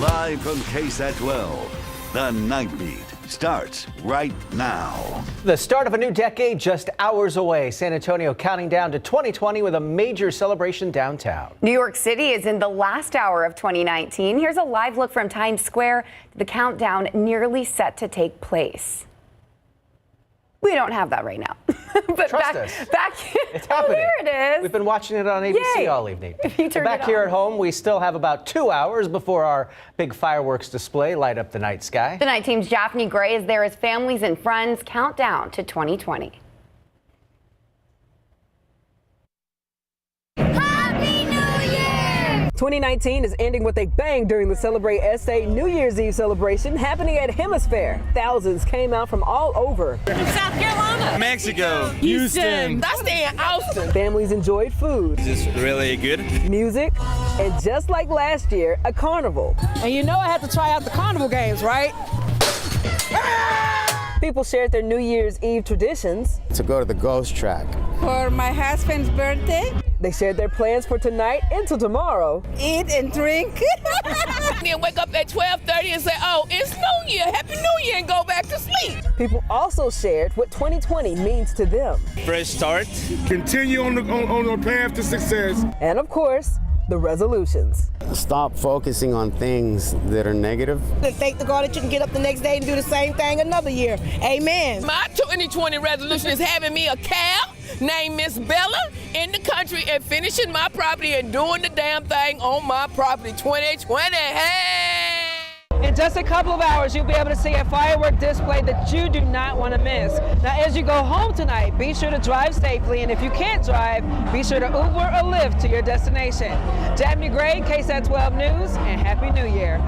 Live from KSAT 12, the Nightbeat starts right now. The start of a new decade just hours away. San Antonio counting down to 2020 with a major celebration downtown. New York City is in the last hour of 2019. Here's a live look from Times Square. The countdown nearly set to take place. We don't have that right now. But Trust us. It's happening. Here it is. We've been watching it on ABC Yay. all evening. Back here at home, we still have about 2 hours before our big fireworks display light up the night sky. The night team's Daphne Gray is there as families and friends count down to 2020. 2019 is ending with a bang during the Celebrate SA New Year's Eve celebration happening at Hemisphere. Thousands came out from all over. South Carolina, Mexico, Houston. I stay in Austin. Families enjoyed food, This is really good. music, and just like last year, a carnival. And you know I had to try out the carnival games, right? People shared their New Year's Eve traditions. To go to the ghost track. For my husband's birthday, They shared their plans for tonight into tomorrow. eat and drink. Then wake up at 12:30 and say, oh, it's New Year, Happy New Year, and go back to sleep. People also shared what 2020 means to them. Fresh start. Continue on the path to success. And of course, the resolutions. Stop focusing on things that are negative. And thank the God that you can get up the next day and do the same thing another year. Amen. My 2020 resolution is having me a cow named Miss Bella in the country and finishing my property and doing the damn thing on my property 2020. Hey! In just a couple of hours, you'll be able to see a firework display that you do not want to miss. Now, as you go home tonight, be sure to drive safely, and if you can't drive, be sure to Uber or Lyft to your destination. Daphne Gray, KSAT 12 News, and Happy New Year.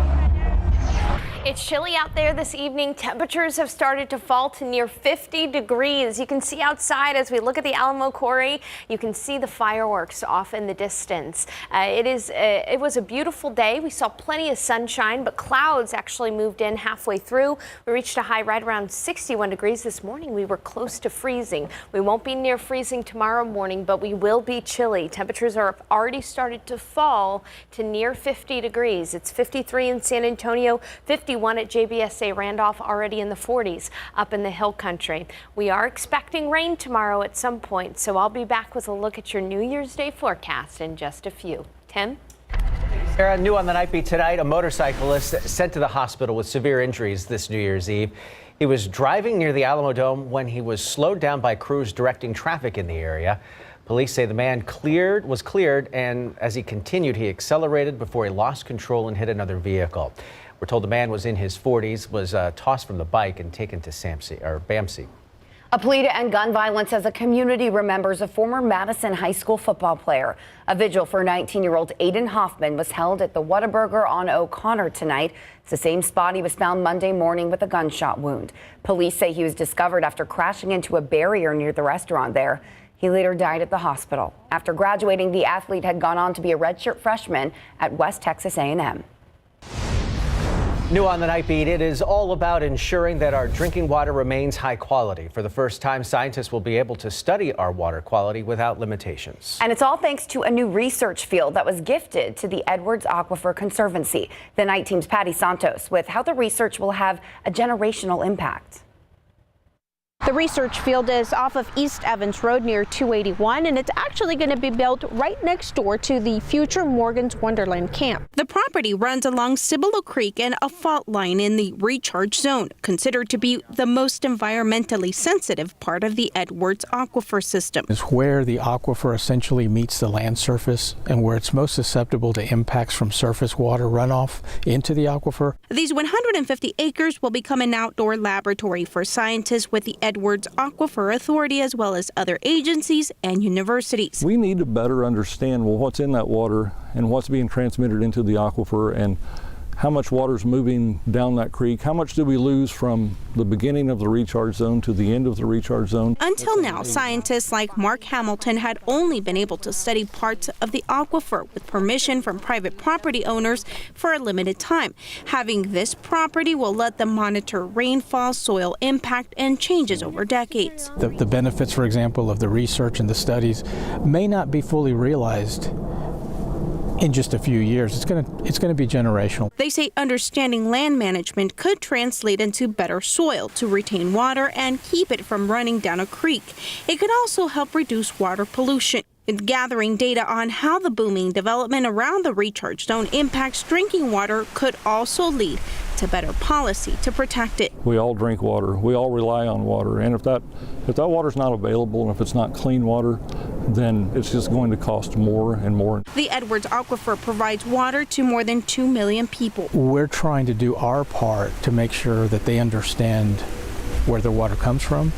It's chilly out there this evening. Temperatures have started to fall to near 50 degrees. You can see outside as we look at the Alamo Quarry. You can see the fireworks off in the distance. It was a beautiful day. We saw plenty of sunshine, but clouds actually moved in halfway through. We reached a high right around 61 degrees this morning. We were close to freezing. We won't be near freezing tomorrow morning, but we will be chilly. Temperatures are already started to fall to near 50 degrees. It's 53 in San Antonio, 51 at JBSA Randolph, already in the 40s up in the hill country. We are expecting rain tomorrow at some point, so I'll be back with a look at your New Year's Day forecast in just a few. Tim? Sarah, new on the Nightbeat tonight, a motorcyclist sent to the hospital with severe injuries this New Year's Eve. He was driving near the Alamo Dome when he was slowed down by crews directing traffic in the area. Police say the man was cleared, and as he continued, he accelerated before he lost control and hit another vehicle. We're told the man was in his 40s, was tossed from the bike and taken to BAMC. A plea to end gun violence as a community remembers a former Madison High School football player. A vigil for 19-year-old Aiden Hoffman was held at the Whataburger on O'Connor tonight. It's the same spot he was found Monday morning with a gunshot wound. Police say he was discovered after crashing into a barrier near the restaurant there. He later died at the hospital. After graduating, the athlete had gone on to be a redshirt freshman at West Texas A&M. New on the Nightbeat, it is all about ensuring that our drinking water remains high quality. For the first time, scientists will be able to study our water quality without limitations. And it's all thanks to a new research field that was gifted to the Edwards Aquifer Conservancy. The night team's Patty Santos with how the research will have a generational impact. The research field is off of East Evans Road near 281, and it's actually going to be built right next door to the future Morgan's Wonderland camp. The property runs along Cibolo Creek and a fault line in the recharge zone, considered to be the most environmentally sensitive part of the Edwards Aquifer system. It's where the aquifer essentially meets the land surface and where it's most susceptible to impacts from surface water runoff into the aquifer. These 150 acres will become an outdoor laboratory for scientists with the Edwards Aquifer Authority, as well as other agencies and universities. We need to better understand what's in that water and what's being transmitted into the aquifer, and how much water is moving down that creek. How much do we lose from the beginning of the recharge zone to the end of the recharge zone? Until now, scientists like Mark Hamilton had only been able to study parts of the aquifer with permission from private property owners for a limited time. Having this property will let them monitor rainfall, soil impact, and changes over decades. The benefits, for example, of the research and the studies may not be fully realized in just a few years. It's going to be generational. They say understanding land management could translate into better soil to retain water and keep it from running down a creek. It could also help reduce water pollution. And gathering data on how the booming development around the recharge zone impacts drinking water could also lead to better policy to protect it. We all drink water. We all rely on water. And if that water's not available and if it's not clean water, then it's just going to cost more and more. The Edwards Aquifer provides water to more than 2 million people. We're trying to do our part to make sure that they understand where their water comes from,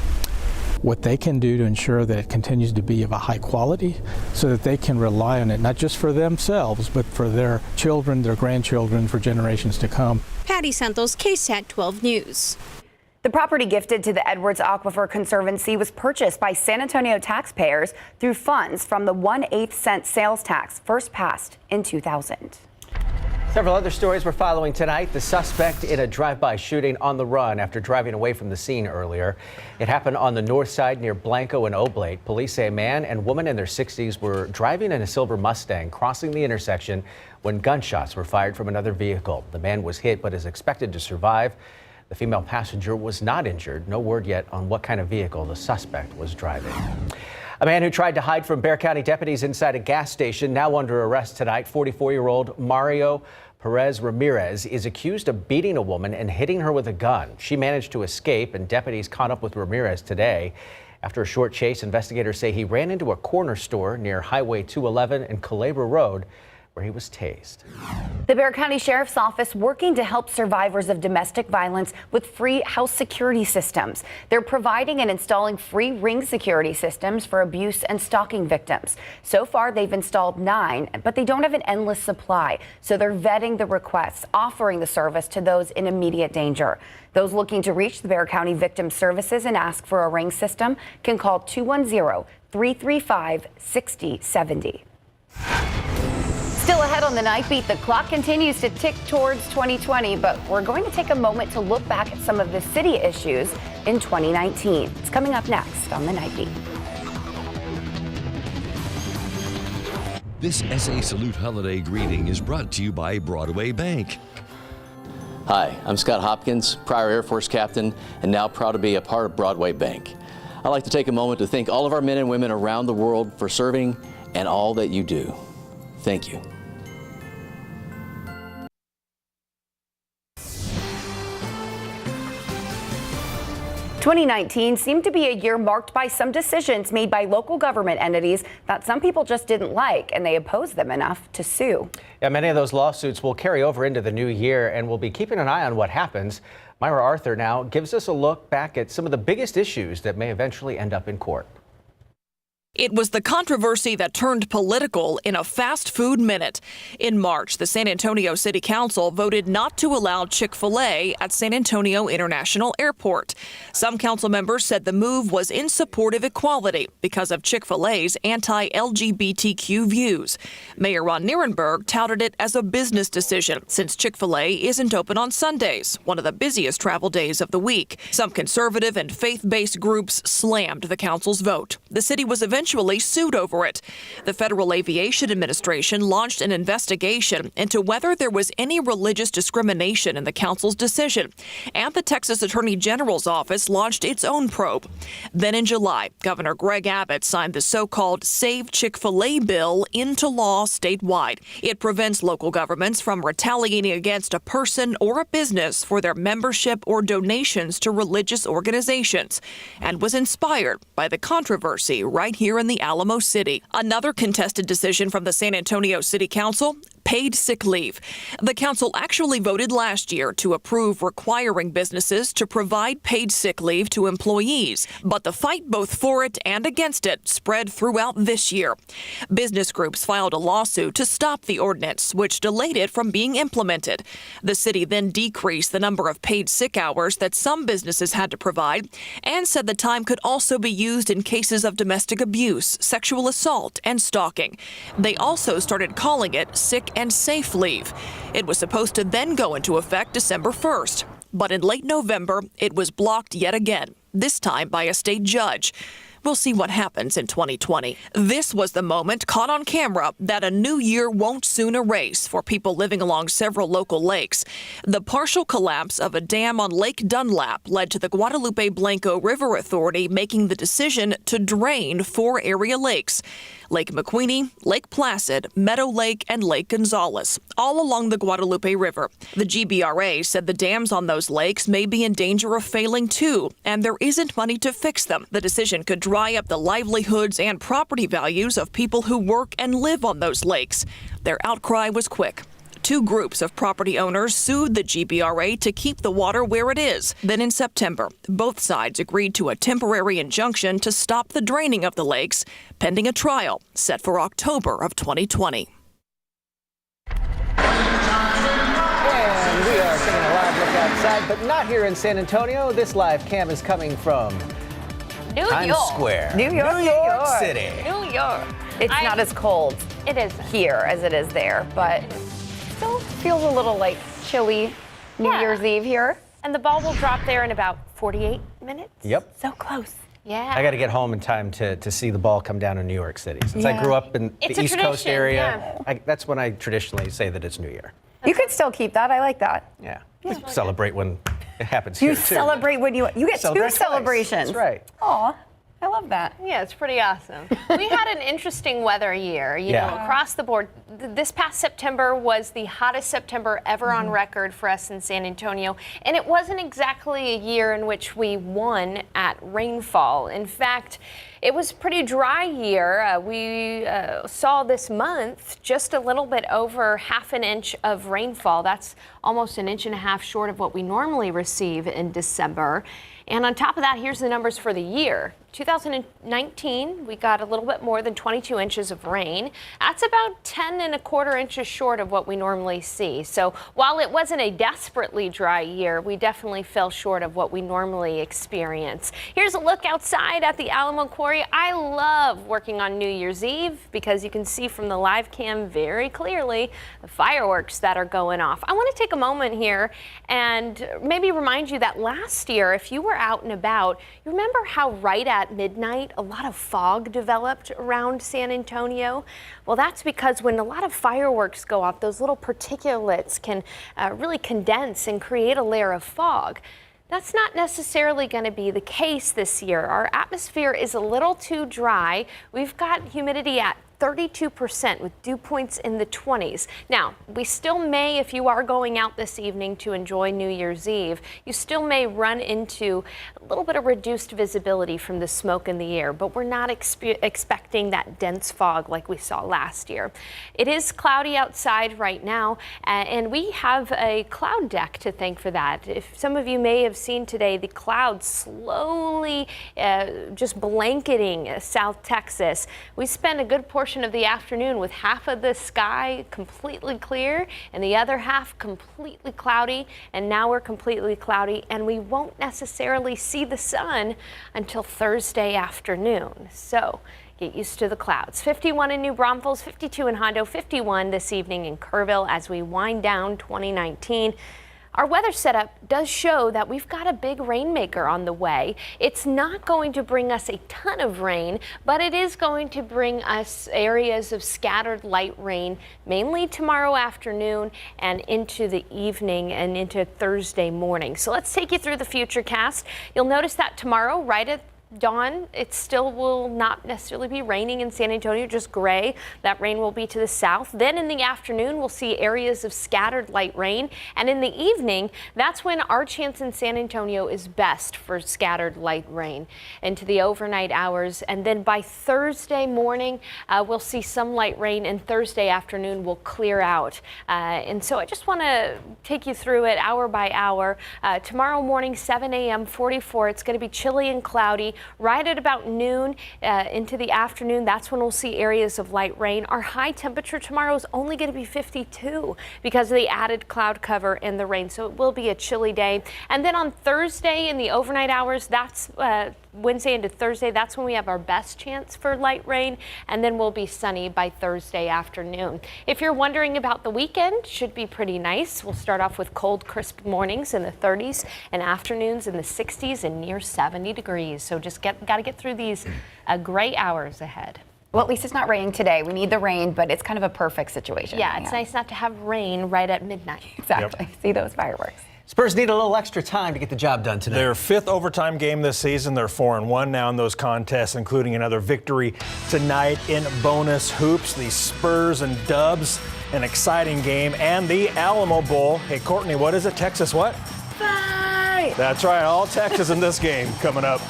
what they can do to ensure that it continues to be of a high quality so that they can rely on it, not just for themselves, but for their children, their grandchildren, for generations to come. Patty Santos, KSAT 12 News. The property gifted to the Edwards Aquifer Conservancy was purchased by San Antonio taxpayers through funds from the 1/8 cent sales tax first passed in 2000. Several other stories we're following tonight. The suspect in a drive-by shooting on the run after driving away from the scene earlier. It happened on the north side near Blanco and Oblate. Police say a man and woman in their 60s were driving in a silver Mustang crossing the intersection when gunshots were fired from another vehicle. The man was hit but is expected to survive. The female passenger was not injured. No word yet on what kind of vehicle the suspect was driving. A man who tried to hide from Bexar County deputies inside a gas station now under arrest tonight. 44-year-old Mario Perez Ramirez is accused of beating a woman and hitting her with a gun. She managed to escape, and deputies caught up with Ramirez today. After a short chase, investigators say he ran into a corner store near Highway 211 and Culebra Road, where he was tased. The Bexar County Sheriff's Office working to help survivors of domestic violence with free house security systems. They're providing and installing free ring security systems for abuse and stalking victims. So far, they've installed 9, but they don't have an endless supply. So they're vetting the requests, offering the service to those in immediate danger. Those looking to reach the Bexar County Victim Services and ask for a ring system can call 210-335-6070. Still ahead on the Nightbeat, the clock continues to tick towards 2020, but we're going to take a moment to look back at some of the city issues in 2019. It's coming up next on the Nightbeat. This SA Salute holiday greeting is brought to you by Broadway Bank. Hi, I'm Scott Hopkins, prior Air Force captain, and now proud to be a part of Broadway Bank. I'd like to take a moment to thank all of our men and women around the world for serving and all that you do. Thank you. 2019 seemed to be a year marked by some decisions made by local government entities that some people just didn't like, and they opposed them enough to sue. Yeah, many of those lawsuits will carry over into the new year, and we'll be keeping an eye on what happens. Myra Arthur now gives us a look back at some of the biggest issues that may eventually end up in court. It was the controversy that turned political in a fast food minute. In March, the San Antonio City Council voted not to allow Chick-fil-A at San Antonio International Airport. Some council members said the move was in support of equality because of Chick-fil-A's anti-LGBTQ views. Mayor Ron Nierenberg touted it as a business decision since Chick-fil-A isn't open on Sundays, one of the busiest travel days of the week. Some conservative and faith-based groups slammed the council's vote. The city was eventually sued over it. The Federal Aviation Administration launched an investigation into whether there was any religious discrimination in the council's decision, and the Texas Attorney General's office launched its own probe. Then in July, Governor Greg Abbott signed the so-called Save Chick-fil-A bill into law statewide. It prevents local governments from retaliating against a person or a business for their membership or donations to religious organizations, and was inspired by the controversy right here in the Alamo City. Another contested decision from the San Antonio City Council: paid sick leave. The council actually voted last year to approve requiring businesses to provide paid sick leave to employees, but the fight both for it and against it spread throughout this year. Business groups filed a lawsuit to stop the ordinance, which delayed it from being implemented. The city then decreased the number of paid sick hours that some businesses had to provide and said the time could also be used in cases of domestic abuse, sexual assault, and stalking. They also started calling it sick and safe leave. It was supposed to then go into effect December 1st, but in late November, it was blocked yet again, this time by a state judge. We'll see what happens in 2020. This was the moment caught on camera that a new year won't soon erase for people living along several local lakes. The partial collapse of a dam on Lake Dunlap led to the Guadalupe Blanco River Authority making the decision to drain 4 area lakes: Lake McQueenie, Lake Placid, Meadow Lake, and Lake Gonzales, all along the Guadalupe River. The GBRA said the dams on those lakes may be in danger of failing too, and there isn't money to fix them. The decision could dry up the livelihoods and property values of people who work and live on those lakes. Their outcry was quick. 2 groups of property owners sued the GBRA to keep the water where it is. Then in September, both sides agreed to a temporary injunction to stop the draining of the lakes, pending a trial set for October of 2020. And we are taking a live look outside, but not here in San Antonio. This live cam is coming from Times Square, New York City. New York. It's not as cold here as it is there, but still feels a little like chilly New Year's Eve here. And the ball will drop there in about 48 minutes. Yep. So close. Yeah. I got to get home in time to see the ball come down in New York City. Since I grew up in the East Coast area, that's when I traditionally say that it's New Year. You could still keep that. I like that. Yeah. We celebrate when it happens here, You too. celebrate when you get Celebrate 2 twice. celebrations. That's right. Aw, I love that. Yeah, it's pretty awesome. We had an interesting weather year, you know, across the board. This past September was the hottest September ever on record for us in San Antonio. And it wasn't exactly a year in which we won at rainfall. In fact, it was a pretty dry year. We saw this month just a little bit over half an inch of rainfall. That's almost an inch and a half short of what we normally receive in December. And on top of that, here's the numbers for the year. 2019, we got a little bit more than 22 inches of rain. That's about 10¼ inches short of what we normally see. So while it wasn't a desperately dry year, we definitely fell short of what we normally experience. Here's a look outside at the Alamo Quarry. I love working on New Year's Eve because you can see from the live cam very clearly the fireworks that are going off. I want to take a moment here and maybe remind you that last year, if you were out and about, you remember how right at midnight a lot of fog developed around San Antonio? Well, that's because when a lot of fireworks go off, those little particulates can really condense and create a layer of fog. That's not necessarily going to be the case this year. Our atmosphere is a little too dry. We've got humidity at 32% with dew points in the 20s. Now, we still may, if you are going out this evening to enjoy New Year's Eve, you still may run into a little bit of reduced visibility from the smoke in the air, but we're not expecting that dense fog like we saw last year. It is cloudy outside right now, and we have a cloud deck to thank for that. If some of you may have seen today, the clouds slowly just blanketing South Texas. We spent a good portion of the afternoon with half of the sky completely clear and the other half completely cloudy, and now we're completely cloudy and we won't necessarily see the sun until Thursday afternoon. So get used to the clouds. 51 in New Braunfels, 52 in Hondo, 51 this evening in Kerrville as we wind down 2019. Our weather setup does show that we've got a big rainmaker on the way. It's not going to bring us a ton of rain, but it is going to bring us areas of scattered light rain, mainly tomorrow afternoon and into the evening and into Thursday morning. So let's take you through the future cast. You'll notice that tomorrow, right at dawn, it still will not necessarily be raining in San Antonio, just gray. That rain will be to the south. Then in the afternoon, we'll see areas of scattered light rain. And in the evening, that's when our chance in San Antonio is best for scattered light rain into the overnight hours. And then by Thursday morning, we'll see some light rain, and Thursday afternoon will clear out. And so I just want to take you through it hour by hour. Tomorrow morning, 7 a.m., 44. It's going to be chilly and cloudy. Right at about noon into the afternoon, that's when we'll see areas of light rain. Our high temperature tomorrow is only going to be 52 because of the added cloud cover and the rain. So it will be a chilly day. And then on Thursday in the overnight hours, that's Wednesday into Thursday, that's when we have our best chance for light rain, and then we'll be sunny by Thursday afternoon. If you're wondering about the weekend, should be pretty nice. We'll start off with cold, crisp mornings in the 30s and afternoons in the 60s and near 70 degrees. So just got to get through these gray hours ahead. Well, at least it's not raining today. We need the rain, but it's kind of a perfect situation. Yeah, it's nice not to have rain right at midnight. Exactly. See those fireworks. Spurs need a little extra time to get the job done tonight. Their 5th overtime game this season. They're 4-1 now in those contests, including another victory tonight in bonus hoops. The Spurs and Dubs, an exciting game, and the Alamo Bowl. Hey, Courtney, what is it? Texas what? Fight! That's right, all Texas in this game coming up.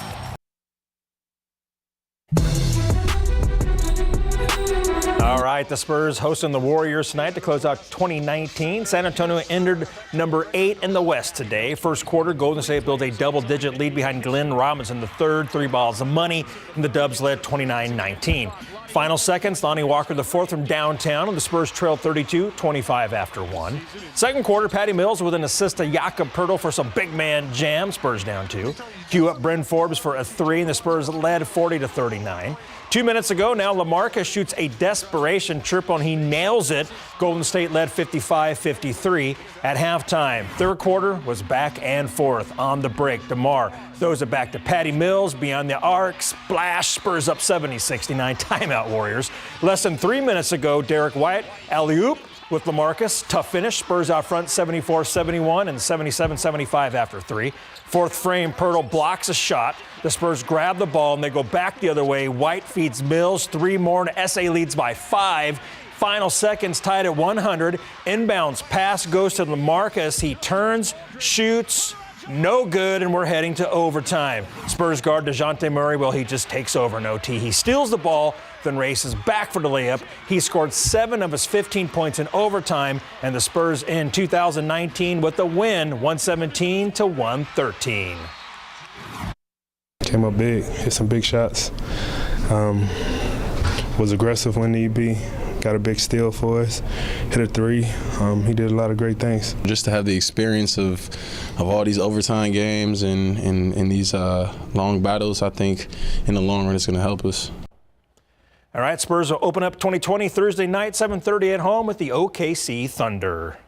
All right, the Spurs hosting the Warriors tonight to close out 2019. San Antonio entered number 8 in the West today. First quarter, Golden State built a double-digit lead behind Glenn Robinson the third, 3 balls of money, and the Dubs led 29-19. Final seconds, Lonnie Walker the fourth from downtown, and the Spurs trailed 32-25 after 1. Second quarter, Patty Mills with an assist to Jakob Poeltl for some big man jam. Spurs down 2. Cue up Bryn Forbes for a 3, and the Spurs led 40-39. 2 minutes ago, now LaMarcus shoots a desperation triple, and he nails it. Golden State led 55-53 at halftime. Third quarter was back and forth. On the break, DeMar throws it back to Patty Mills beyond the arc. Splash, Spurs up 70-69. Timeout, Warriors. Less than 3 minutes ago, Derek White alley-oop with LaMarcus. Tough finish. Spurs out front 74-71 and 77-75 after 3. Fourth frame, Poeltl blocks a shot. The Spurs grab the ball and they go back the other way. White feeds Mills. 3 more and SA leads by 5. Final seconds tied at 100. Inbounds pass goes to LaMarcus. He turns, shoots. No good, and we're heading to overtime. Spurs guard DeJounte Murray, well, he just takes over in OT. He steals the ball, then races back for the layup. He scored 7 of his 15 points in overtime, and the Spurs in 2019 with the win, 117-113. Came up big, hit some big shots. Was aggressive when need be. Got a big steal for us, hit a 3. He did a lot of great things. Just to have the experience of all these overtime games and these long battles, I think in the long run it's going to help us. All right, Spurs will open up 2020 Thursday night, 7:30 at home with the OKC Thunder.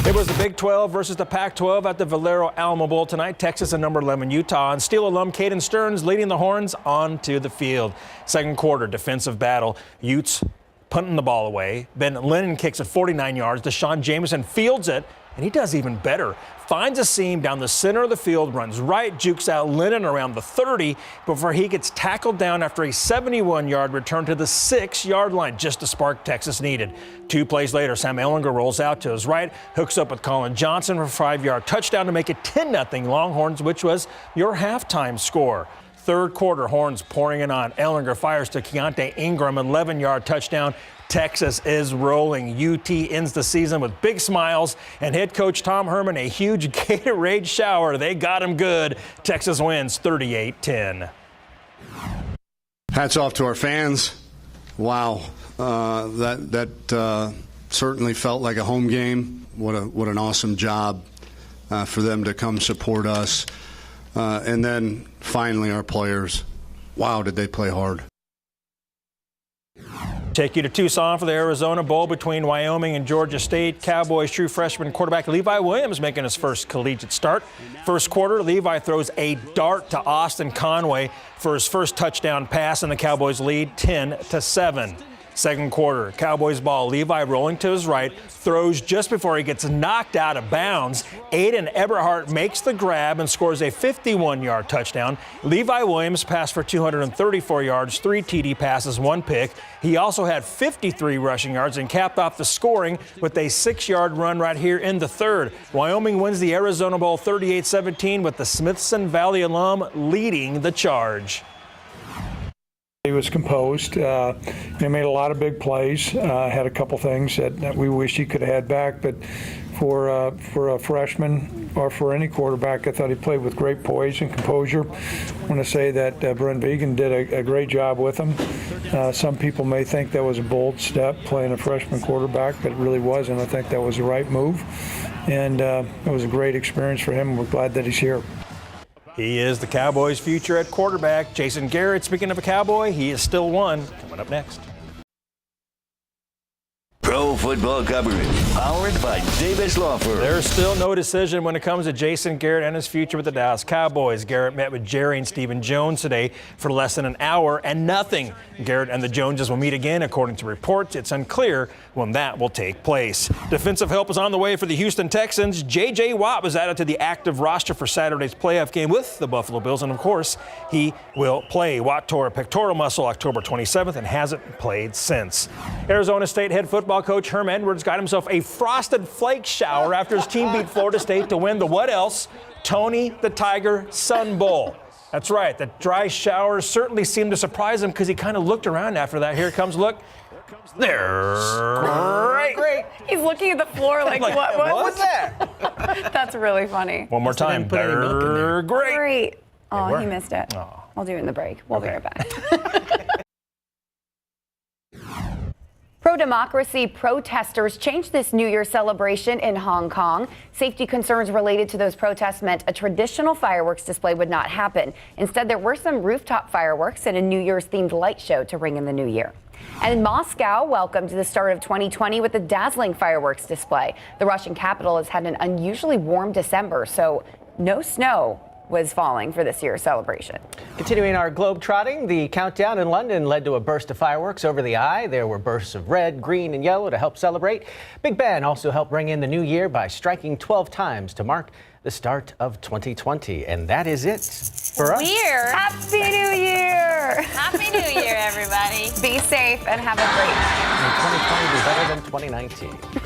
It was the Big 12 versus the Pac-12 at the Valero Alamo Bowl tonight. Texas and number 11 Utah. And Steel alum Caden Stearns leading the Horns onto the field. Second quarter defensive battle. Utes punting the ball away. Ben Lennon kicks it 49 yards. Deshaun Jameson fields it, and he does even better. Finds a seam down the center of the field, runs right, jukes out Lennon around the 30 before he gets tackled down after a 71-yard return to the 6-yard line, just the spark Texas needed. 2 plays later, Sam Ehlinger rolls out to his right, hooks up with Colin Johnson for a 5-yard touchdown to make it 10-0 Longhorns, which was your halftime score. Third quarter, Horns pouring it on. Ehlinger fires to Keontae Ingram, 11-yard touchdown. Texas is rolling. UT ends the season with big smiles, and head coach Tom Herman a huge Gatorade shower. They got him good. Texas wins 38-10. Hats off to our fans. Wow, that certainly felt like a home game. What an awesome job for them to come support us. And then finally our players. Wow, did they play hard. Take you to Tucson for the Arizona Bowl between Wyoming and Georgia State. Cowboys true freshman quarterback Levi Williams making his first collegiate start. First quarter, Levi throws a dart to Austin Conway for his first touchdown pass, and the Cowboys lead 10-7. Second quarter, Cowboys ball. Levi rolling to his right, throws just before he gets knocked out of bounds. Aiden Eberhardt makes the grab and scores a 51-yard touchdown. Levi Williams passed for 234 yards, 3 TD passes, 1 pick. He also had 53 rushing yards and capped off the scoring with a 6-yard run right here in the third. Wyoming wins the Arizona Bowl 38-17 with the Smithson Valley alum leading the charge. He was composed. He made a lot of big plays. Had a couple things that we wish he could have had back, but for a freshman or for any quarterback, I thought he played with great poise and composure. I want to say that Brent Vegan did a great job with him. Some people may think that was a bold step, playing a freshman quarterback, but it really wasn't. I think that was the right move, and it was a great experience for him. We're glad that he's here. He is the Cowboys' future at quarterback. Jason Garrett, speaking of a Cowboy, he is still one. Coming up next. Pro football coverage Powered by Davis Law Firm. There's still no decision when it comes to Jason Garrett and his future with the Dallas Cowboys. Garrett met with Jerry and Stephen Jones today for less than an hour and nothing. Garrett and the Joneses will meet again, according to reports. It's unclear when that will take place. Defensive help is on the way for the Houston Texans. J.J. Watt was added to the active roster for Saturday's playoff game with the Buffalo Bills, and of course, he will play. Watt tore a pectoral muscle October 27th and hasn't played since. Arizona State head football coach Herm Edwards got himself a frosted flake shower after his team beat Florida State to win the what else? Tony the Tiger Sun Bowl. That's right, the dry showers certainly seemed to surprise him because he kind of looked around after that. Here it comes, look. They're great. He's looking at the floor like what was that? That's really funny. One more time. They're great. Great. Oh, he missed it. I'll do it in the break. We'll be right back. Pro-democracy protesters changed this New Year celebration in Hong Kong. Safety concerns related to those protests meant a traditional fireworks display would not happen. Instead, there were some rooftop fireworks and a New Year's themed light show to ring in the new year. And Moscow welcomed the start of 2020 with a dazzling fireworks display. The Russian capital has had an unusually warm December, so no snow was falling for this year's celebration. Continuing our globe trotting, the countdown in London led to a burst of fireworks over the eye. There were bursts of red, green, and yellow to help celebrate. Big Ben also helped bring in the new year by striking 12 times to mark the start of 2020. And that is it for us. Weird. Happy New Year! Happy New Year, everybody. Be safe and have a great May 2020 be better than 2019.